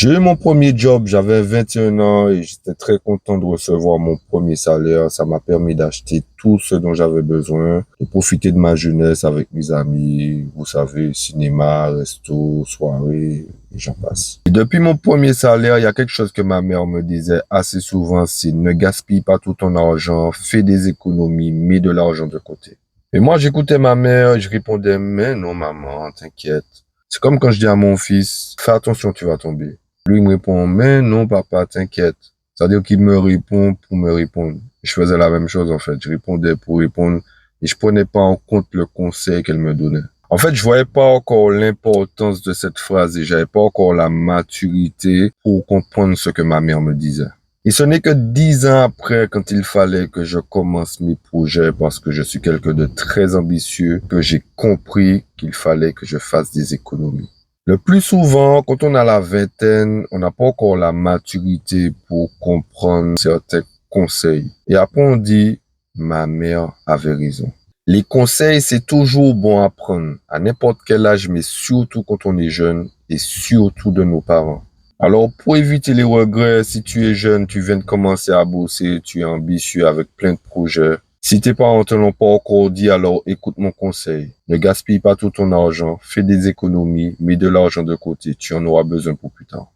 J'ai eu mon premier job, j'avais 21 ans et j'étais très content de recevoir mon premier salaire. Ça m'a permis d'acheter tout ce dont j'avais besoin, de profiter de ma jeunesse avec mes amis, vous savez, cinéma, resto, soirée, et j'en passe. Et depuis mon premier salaire, il y a quelque chose que ma mère me disait assez souvent, c'est ne gaspille pas tout ton argent, fais des économies, mets de l'argent de côté. Et moi, j'écoutais ma mère et je répondais, mais non, maman, t'inquiète. C'est comme quand je dis à mon fils, fais attention, tu vas tomber. Lui, il me répond, mais non, papa, t'inquiète. C'est-à-dire qu'il me répond pour me répondre. Je faisais la même chose, en fait. Je répondais pour répondre et je prenais pas en compte le conseil qu'elle me donnait. En fait, je voyais pas encore l'importance de cette phrase et j'avais pas encore la maturité pour comprendre ce que ma mère me disait. Et ce n'est que 10 ans après, quand il fallait que je commence mes projets, parce que je suis quelqu'un de très ambitieux, que j'ai compris qu'il fallait que je fasse des économies. Le plus souvent, quand on a la vingtaine, on n'a pas encore la maturité pour comprendre certains conseils. Et après, on dit, ma mère avait raison. Les conseils, c'est toujours bon à prendre, à n'importe quel âge, mais surtout quand on est jeune et surtout de nos parents. Alors, pour éviter les regrets, si tu es jeune, tu viens de commencer à bosser, tu es ambitieux avec plein de projets. Si tes parents te l'ont pas encore dit, alors écoute mon conseil. Ne gaspille pas tout ton argent, fais des économies, mets de l'argent de côté, tu en auras besoin pour plus tard.